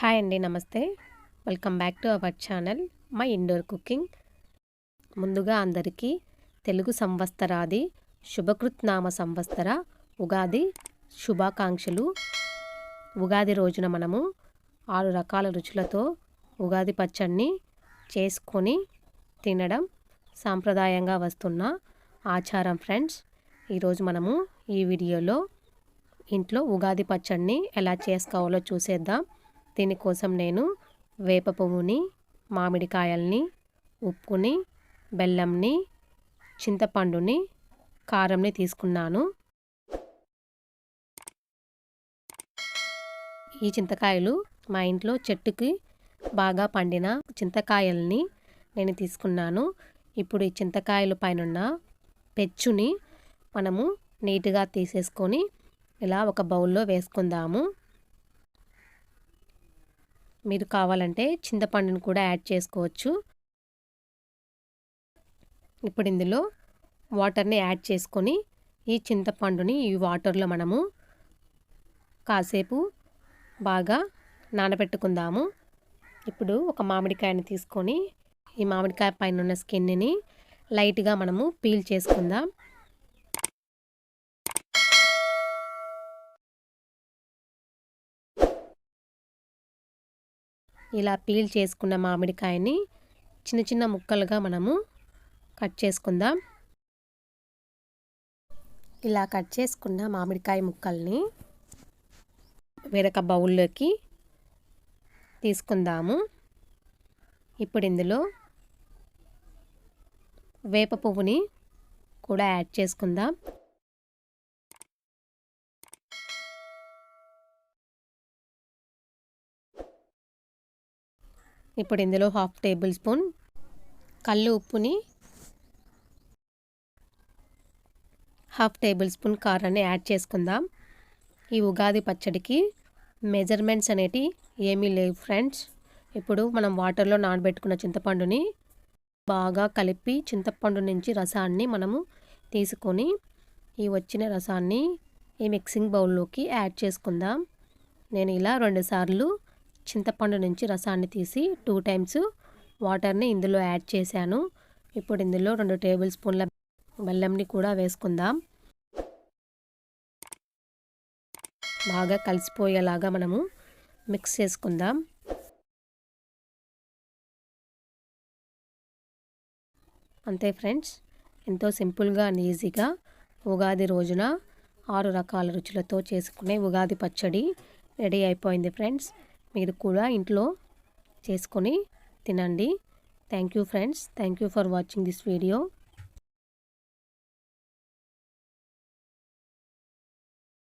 Hi అండి, నమస్తే. Welcome back to our channel my indoor cooking. ముందుగా అందరికీ తెలుగు సంవత్సరాది శుభకృత్నామ సంవత్సర ఉగాది శుభాకాంక్షలు. ఉగాది రోజున మనము 6 రకాల రుచులతో ఉగాది పచ్చడిని చేసుకొని తినడం సాంప్రదాయంగా వస్తున్న ఆచారం ఫ్రెండ్స్. ఈరోజు మనము ఈ వీడియోలో ఇంట్లో ఉగాది పచ్చడిని ఎలా చేసుకోవాలో చూసేద్దాం. దీనికోసం నేను వేప పువ్వుని, మామిడికాయల్ని, ఉప్పుని, బెల్లంని, చింతపండుని, కారంని తీసుకున్నాను. ఈ చింతకాయలు మా ఇంట్లో చెట్టుకి బాగా పండిన చింతకాయల్ని నేను తీసుకున్నాను. ఇప్పుడు ఈ చింతకాయల పైన పెచ్చుని మనము నీట్గా తీసేసుకొని ఇలా ఒక బౌల్లో వేసుకుందాము. మీరు కావాలంటే చింతపండుని కూడా యాడ్ చేసుకోవచ్చు. ఇప్పుడు ఇందులో వాటర్ని యాడ్ చేసుకొని ఈ చింతపండుని ఈ వాటర్లో మనము కాసేపు బాగా నానబెట్టుకుందాము. ఇప్పుడు ఒక మామిడికాయని తీసుకొని ఈ మామిడికాయ పైన ఉన్న స్కిన్ని లైట్గా మనము పీల్ చేసుకుందాం. ఇలా పీల్ చేసుకున్న మామిడికాయని చిన్న చిన్న ముక్కలుగా మనము కట్ చేసుకుందాం. ఇలా కట్ చేసుకున్న మామిడికాయ ముక్కల్ని వేరొక బౌల్లోకి తీసుకుందాము. ఇప్పుడు ఇందులో వేప పువ్వుని కూడా యాడ్ చేసుకుందాం. ఇప్పుడు ఇందులో 1/2 టేబుల్ స్పూన్ కల్లు ఉప్పుని, 1/2 టేబుల్ స్పూన్ కారాన్ని యాడ్ చేసుకుందాం. ఈ ఉగాది పచ్చడికి మెజర్మెంట్స్ అనేటి ఏమీ లేవు ఫ్రెండ్స్. ఇప్పుడు మనం వాటర్లో నానబెట్టుకున్న చింతపండుని బాగా కలిపి చింతపండు నుంచి రసాన్ని మనము తీసుకొని ఈ వచ్చిన రసాన్ని ఈ మిక్సింగ్ బౌల్లోకి యాడ్ చేసుకుందాం. నేను ఇలా 2 సార్లు చింతపండు నుంచి రసాన్ని తీసి 2 టైమ్స్ వాటర్ని ఇందులో యాడ్ చేశాను. ఇప్పుడు ఇందులో 2 టేబుల్ స్పూన్ల బెల్లంని కూడా వేసుకుందాం. బాగా కలిసిపోయేలాగా మనము మిక్స్ చేసుకుందాం. అంతే ఫ్రెండ్స్, ఎంతో సింపుల్గా అండ్ ఈజీగా ఉగాది రోజున 6 రకాల రుచులతో చేసుకునే ఉగాది పచ్చడి రెడీ అయిపోయింది ఫ్రెండ్స్. మీరు కూడా ఇంట్లో చేసుకొని తినండి. Thank you friends. Thank you for watching this video.